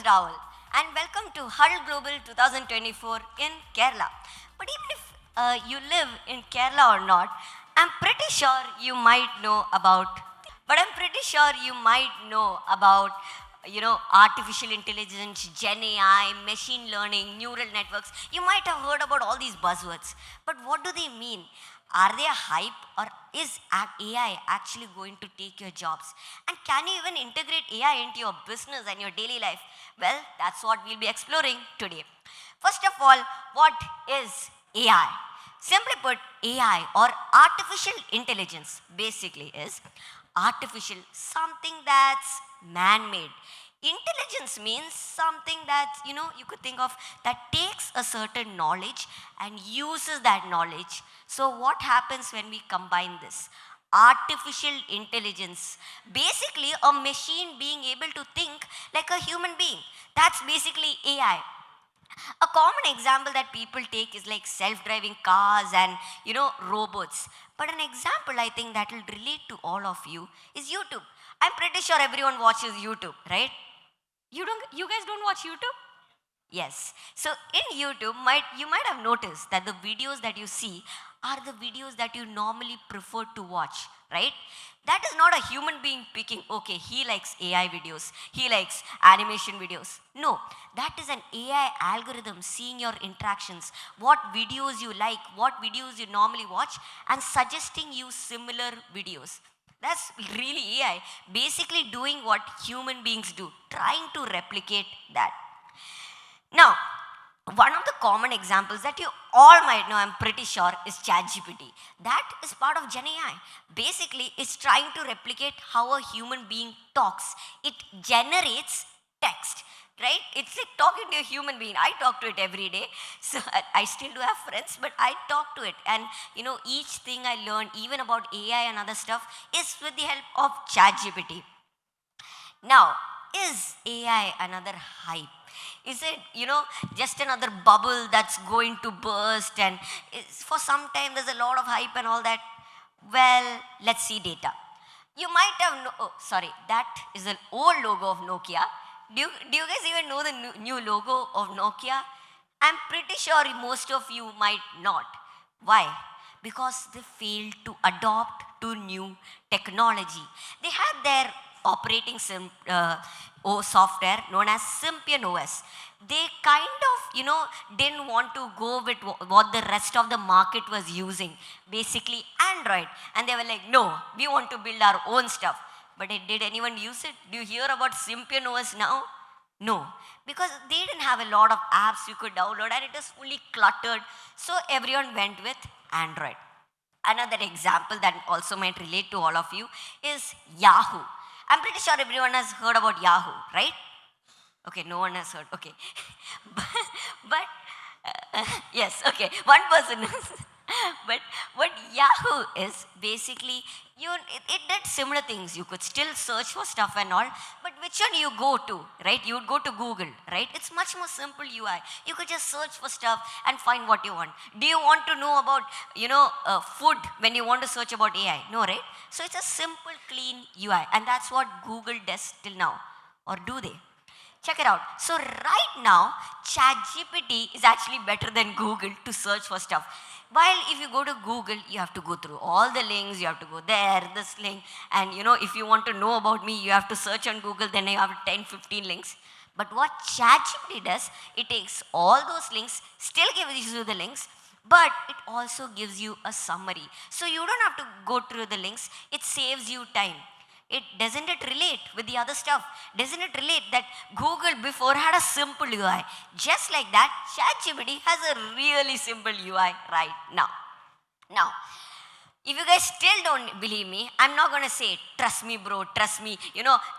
Raul, and welcome to Huddle Global 2024 in Kerala. But even if you live in Kerala or not, I'm pretty sure you might know about. But I'm pretty sure you might know about, artificial intelligence, Gen AI, machine learning, neural networks. You might have heard about all these buzzwords. But what do they mean? Are they a hype, or is AI actually going to take your jobs? And can you even integrate AI into your business and your daily life? Well, that's what we'll be exploring today. First of all, what is AI? Simply put, AI or artificial intelligence basically is artificial, something that's man-made. Intelligence means something that, you could think of that takes a certain knowledge and uses that knowledge. So what happens when we combine this? Artificial intelligence, basically a machine being able to think like a human being. That's basically AI. A common example that people take is like self-driving cars and robots. But an example I think that will relate to all of you is YouTube. I'm pretty sure everyone watches YouTube, right? You guys don't watch YouTube? Yes. So in YouTube, you might have noticed that the videos that you see are the videos that you normally prefer to watch, right? That is not a human being picking, okay, he likes AI videos, he likes animation videos. No, that is an AI algorithm seeing your interactions, what videos you like, what videos you normally watch, and suggesting you similar videos. That's really AI, basically doing what human beings do, trying to replicate that. Now, one of the common examples that you all might know, I'm pretty sure, is ChatGPT. That is part of Gen AI. Basically, it's trying to replicate how a human being talks. It generates text, right? It's like talking to a human being. I talk to it every day. So I still do have friends, but I talk to it. And each thing I learn, even about AI and other stuff, is with the help of ChatGPT. Now, is AI another hype? Is it, just another bubble that's going to burst, and for some time there's a lot of hype and all that? Well, let's see data. You might have, oh, sorry, that is an old logo of Nokia. Do you guys even know the new logo of Nokia? I'm pretty sure most of you might not. Why? Because they failed to adopt to new technology. They had their operating software known as Symbian OS. They kind of, didn't want to go with what the rest of the market was using, basically Android. And they were like, no, we want to build our own stuff. But did anyone use it? Do you hear about Symbian OS now? No, because they didn't have a lot of apps you could download and it is fully cluttered. So everyone went with Android. Another example that also might relate to all of you is Yahoo. I'm pretty sure everyone has heard about Yahoo, right? Okay, no one has heard. Okay. but yes, okay, one person knows. But what Yahoo is basically, it did similar things. You could still search for stuff and all, but which one you go to, right? You would go to Google, right? It's much more simple UI. You could just search for stuff and find what you want. Do you want to know about, food when you want to search about AI? No, right? So it's a simple, clean UI, and that's what Google does till now. Or do they? Check it out. So right now, ChatGPT is actually better than Google to search for stuff. While if you go to Google, you have to go through all the links, you have to go there, this link, and if you want to know about me, you have to search on Google, then you have 10, 15 links. But what ChatGPT does, it takes all those links, still gives you the links, but it also gives you a summary. So you don't have to go through the links, it saves you time. Doesn't it relate with the other stuff? Doesn't it relate that Google before had a simple UI? Just like that, ChatGPT has a really simple UI right now. Now, if you guys still don't believe me, I'm not going to say, trust me, bro, trust me,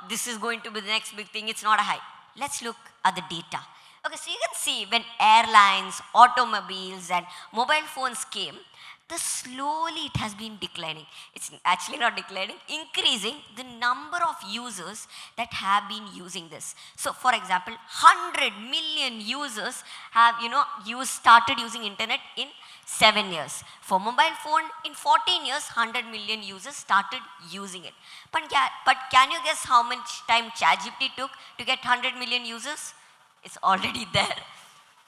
this is going to be the next big thing. It's not a hype. Let's look at the data. Okay, so you can see when airlines, automobiles, and mobile phones came, this slowly it has been declining. It's actually not declining, increasing the number of users that have been using this. So for example, 100 million users have, started using internet in 7 years. For mobile phone, in 14 years, 100 million users started using it. But can you guess how much time ChatGPT took to get 100 million users? It's already there.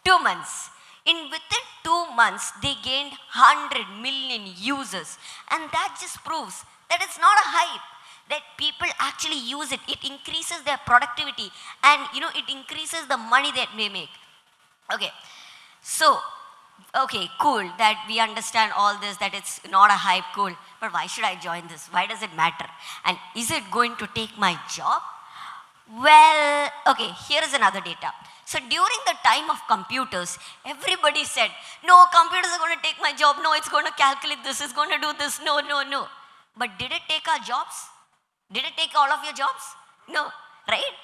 2 months. Within 2 months, they gained 100 million users. And that just proves that it's not a hype, that people actually use it. It increases their productivity and it increases the money that they make. Okay, so, okay, cool that we understand all this, that it's not a hype, cool. But why should I join this? Why does it matter? And is it going to take my job? Well, okay, here is another data. So during the time of computers, everybody said, no, computers are going to take my job. No, it's going to calculate this, it's going to do this. No, no, no. But did it take our jobs? Did it take all of your jobs? No, right?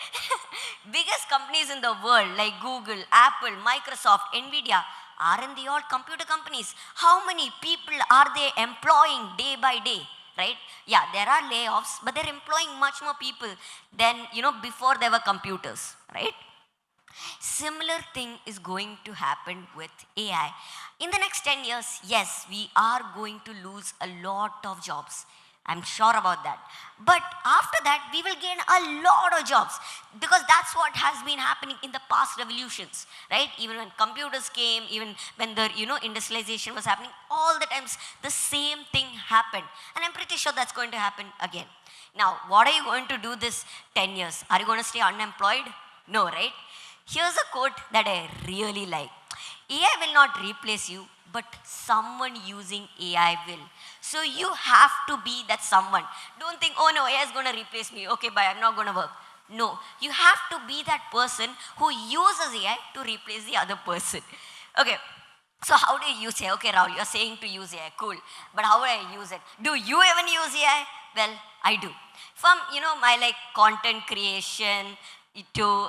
Biggest companies in the world like Google, Apple, Microsoft, Nvidia, aren't they all computer companies? How many people are they employing day by day? Right? Yeah, there are layoffs, but they're employing much more people than, before there were computers, right? Similar thing is going to happen with AI. In the next 10 years, yes, we are going to lose a lot of jobs. I'm sure about that. But after that, we will gain a lot of jobs, because that's what has been happening in the past revolutions, right? Even when computers came, even when the, industrialization was happening, all the times the same thing happened. And I'm pretty sure that's going to happen again. Now, what are you going to do this 10 years? Are you going to stay unemployed? No, right? Here's a quote that I really like. AI will not replace you, but someone using AI will. So you have to be that someone. Don't think, oh no, AI is going to replace me. Okay, bye, I'm not going to work. No, you have to be that person who uses AI to replace the other person. Okay, so how do you use AI? Okay, Raul, you're saying to use AI, cool. But how would I use it? Do you even use AI? Well, I do. From, my content creation, to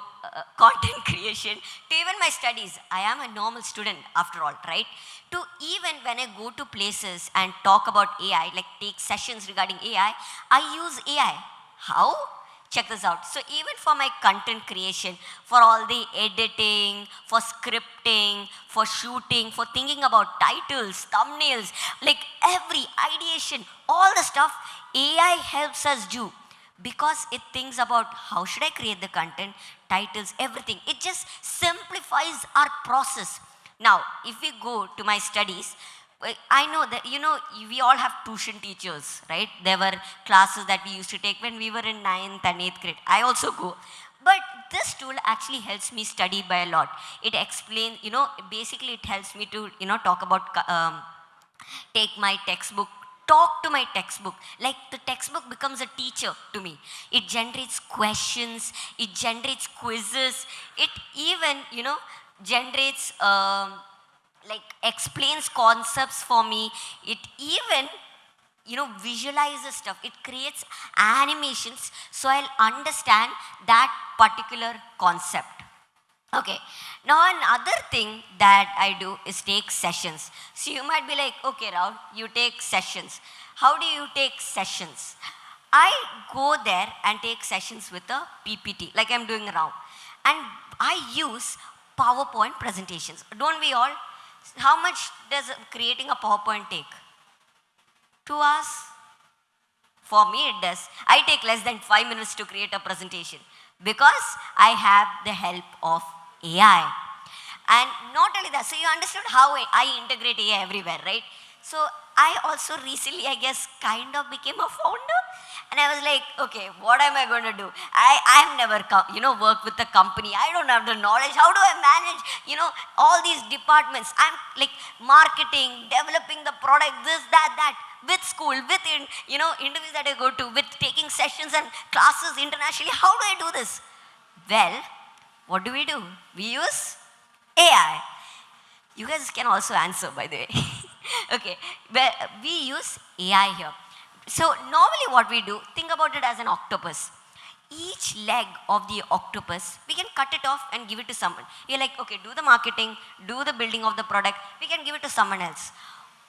content creation, to even my studies. I am a normal student after all, right? To even when I go to places and talk about AI, like take sessions regarding AI, I use AI. How? Check this out. So even for my content creation, for all the editing, for scripting, for shooting, for thinking about titles, thumbnails, like every ideation, all the stuff AI helps us do. Because it thinks about how should I create the content, titles, everything. It just simplifies our process. Now, if we go to my studies, I know that, we all have tuition teachers, right? There were classes that we used to take when we were in 9th and 8th grade. I also go. But this tool actually helps me study by a lot. It explains, basically it helps me to, talk about, take my textbook, talk to my textbook. Like the textbook becomes a teacher to me. It generates questions, it generates quizzes, it even, generates, explains concepts for me. It even, visualizes stuff. It creates animations so I'll understand that particular concept. Okay, now another thing that I do is take sessions. So you might be like, okay, Raul, you take sessions. How do you take sessions? I go there and take sessions with a PPT, like I'm doing now. And I use PowerPoint presentations. Don't we all? How much does creating a PowerPoint take? 2 hours? For me, it does. I take less than 5 minutes to create a presentation because I have the help of AI. And not only that, so you understood how I integrate AI everywhere, right? So I also recently, I guess, kind of became a founder. And I was like, okay, what am I going to do? I've never, worked with a company. I don't have the knowledge. How do I manage, all these departments? I'm like marketing, developing the product, this, that, with school, with, interviews that I go to, with taking sessions and classes internationally. How do I do this? Well, what do? We use AI. You guys can also answer, by the way. Okay, well, we use AI here. So normally what we do, think about it as an octopus. Each leg of the octopus, we can cut it off and give it to someone. You're like, okay, do the marketing, do the building of the product, we can give it to someone else.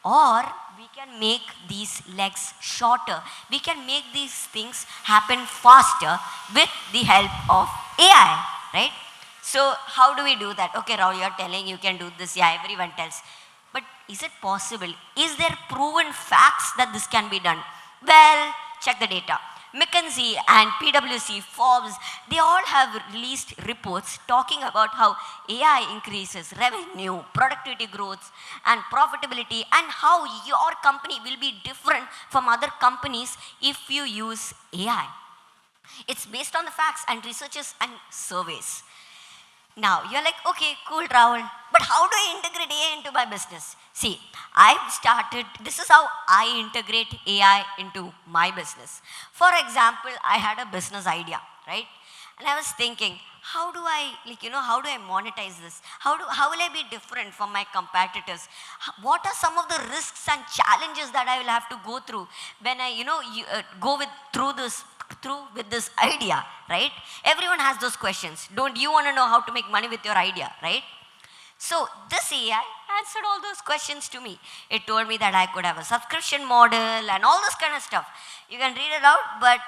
or we can make these legs shorter. We can make these things happen faster with the help of AI, right? So how do we do that? Okay, Raul, you're telling you can do this. Yeah, everyone tells. But is it possible? Is there proven facts that this can be done? Well, check the data. McKinsey and PwC, Forbes, they all have released reports talking about how AI increases revenue, productivity growth, and profitability, and how your company will be different from other companies if you use AI. It's based on the facts and researches and surveys. Now, you're like, okay, cool, Rahul, but how do I integrate AI into my business? See, this is how I integrate AI into my business. For example, I had a business idea, right? And I was thinking, how do I, how do I monetize this? How will I be different from my competitors? What are some of the risks and challenges that I will have to go through when I, go through with this idea, right? Everyone has those questions. Don't you want to know how to make money with your idea, right? So this AI answered all those questions to me. It told me that I could have a subscription model and all this kind of stuff. You can read it out, but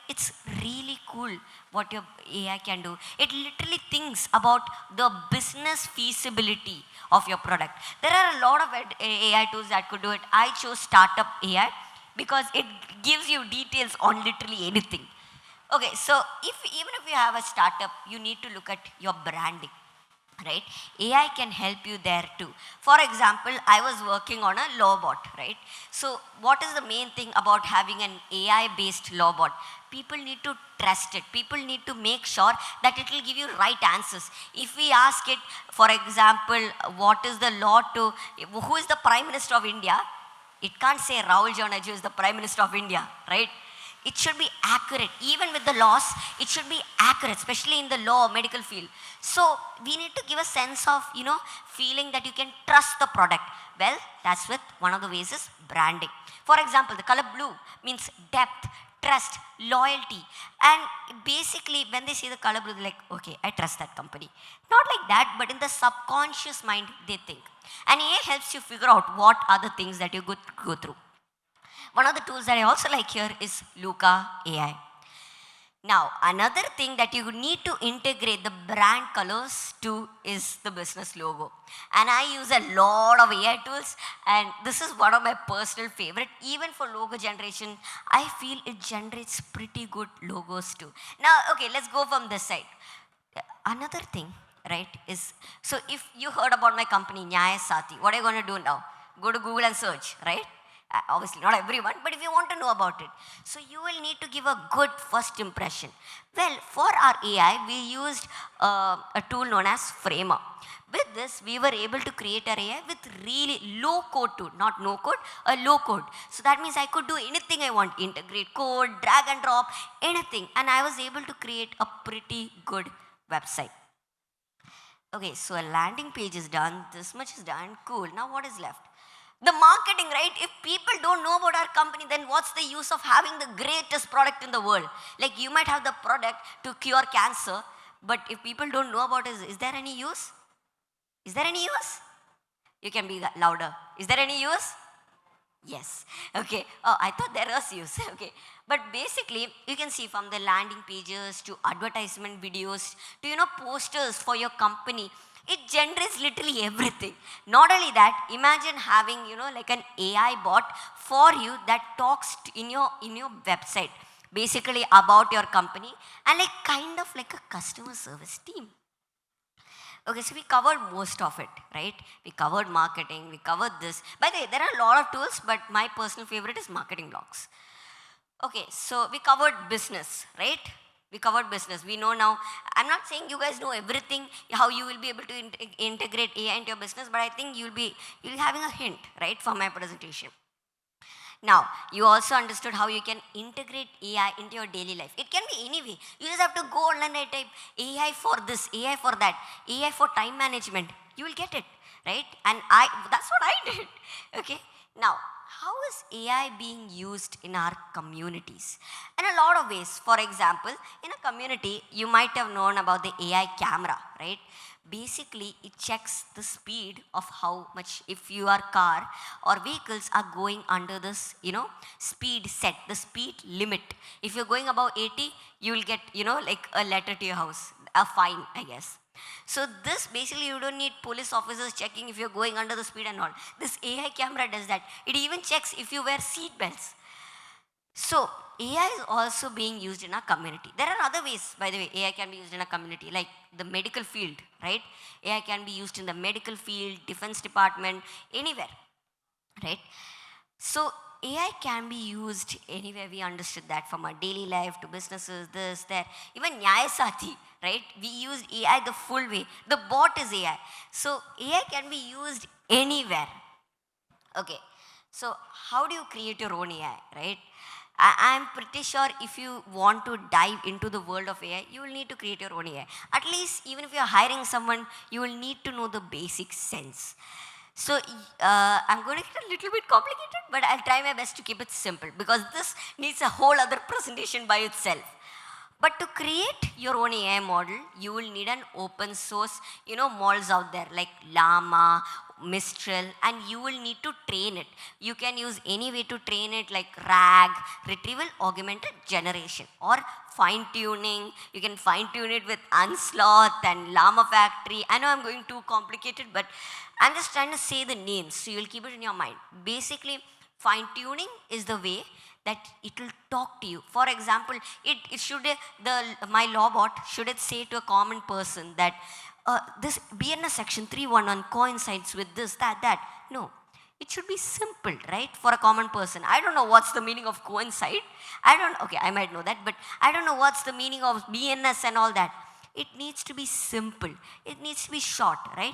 it's really cool what your AI can do. It literally thinks about the business feasibility of your product. There are a lot of AI tools that could do it. I chose Startup AI because it gives you details on literally anything. Okay, so even if you have a startup, you need to look at your branding, right? AI can help you there too. For example, I was working on a law bot, right? So what is the main thing about having an AI-based law bot? People need to trust it. People need to make sure that it will give you right answers. If we ask it, for example, what is the law to, who is the Prime Minister of India? It can't say Raul John Aju is the Prime Minister of India, right? It should be accurate. Even with the laws, it should be accurate, especially in the law or medical field. So we need to give a sense of, feeling that you can trust the product. Well, that's with one of the ways is branding. For example, the color blue means depth, trust, loyalty. And basically, when they see the color blue, they're like, okay, I trust that company. Not like that, but in the subconscious mind, they think. And AI helps you figure out what are the things that you go through. One of the tools that I also like here is Luca AI. Now, another thing that you need to integrate the brand colors to is the business logo. And I use a lot of AI tools, and this is one of my personal favorite. Even for logo generation, I feel it generates pretty good logos too. Now, okay, let's go from this side. Another thing, right, is, so if you heard about my company, Nyaya Sati, what are you going to do now? Go to Google and search, right? Obviously not everyone, but if you want to know about it. So you will need to give a good first impression. Well, for our AI, we used a tool known as Framer. With this, we were able to create our AI with really low code tool, not no code, a low code. So that means I could do anything I want, integrate code, drag and drop, anything. And I was able to create a pretty good website. Okay, so a landing page is done, this much is done, cool. Now what is left? The marketing, right? If people don't know about our company, then what's the use of having the greatest product in the world? Like you might have the product to cure cancer, but if people don't know about it, is there any use? Is there any use? You can be louder. Is there any use? Yes. Okay. Oh, I thought there was use. Okay. But basically, you can see from the landing pages to advertisement videos to, posters for your company. It generates literally everything. Not only that, imagine having, like an AI bot for you that talks in your website, basically about your company and like kind of like a customer service team. Okay, so we covered most of it, right? We covered marketing, we covered this. By the way, there are a lot of tools, but my personal favorite is marketing blocks. Okay, so we covered business, right? We covered business. We know now, I'm not saying you guys know everything, how you will be able to integrate AI into your business, but I think you'll be having a hint, right, for my presentation. Now, you also understood how you can integrate AI into your daily life. It can be any way. You just have to go online and type AI for this, AI for that, AI for time management. You will get it, right? And that's what I did, okay? Now, how is AI being used in our communities? In a lot of ways. For example, in a community, you might have known about the AI camera, right? Basically, it checks the speed of how much, if your car or vehicles are going under this, speed set, the speed limit. If you're going above 80, you will get, like a letter to your house, a fine, I guess. So this basically, you don't need police officers checking if you're going under the speed and all. This AI camera does that. It even checks if you wear seat belts. So AI is also being used in our community. There are other ways, by the way, AI can be used in a community, like the medical field, right? AI can be used in the medical field, defense department, anywhere, right? So AI can be used anywhere. We understood that, from our daily life to businesses, this, that. Even Nyayasati, right? We used AI the full way. The bot is AI. So AI can be used anywhere. Okay, so how do you create your own AI, right? I'm pretty sure if you want to dive into the world of AI, you will need to create your own AI. At least, even if you're hiring someone, you will need to know the basic sense. So, I'm going to get a little bit complicated, but I'll try my best to keep it simple, because this needs a whole other presentation by itself. But to create your own AI model, you will need an open source, models out there like Llama, Mistral, and you will need to train it. You can use any way to train it, like RAG, Retrieval Augmented Generation, or fine tuning. You can fine tune it with Unsloth and Llama Factory. I know I'm going too complicated, but I'm just trying to say the names so you'll keep it in your mind. Basically, fine tuning is the way that it will talk to you. For example, it should, my law bot, should it say to a common person that this BNS section 311 coincides with this, that. No. It should be simple, right? For a common person. I don't know what's the meaning of coincide. Okay, I might know that, but I don't know what's the meaning of BNS and all that. It needs to be simple. It needs to be short, right?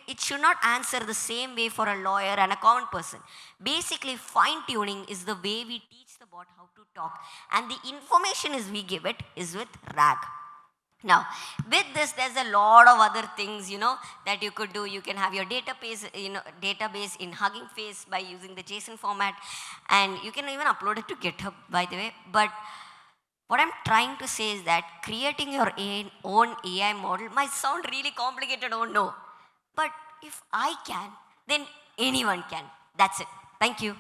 It should not answer the same way for a lawyer and a common person. Basically, fine tuning is the way we teach the bot how to talk, and the information is we give it is with RAG. Now, with this, there's a lot of other things, that you could do. You can have your database in Hugging Face by using the JSON format, and you can even upload it to GitHub, by the way. But what I'm trying to say is that creating your own AI model might sound really complicated, oh no. But if I can, then anyone can. That's it. Thank you.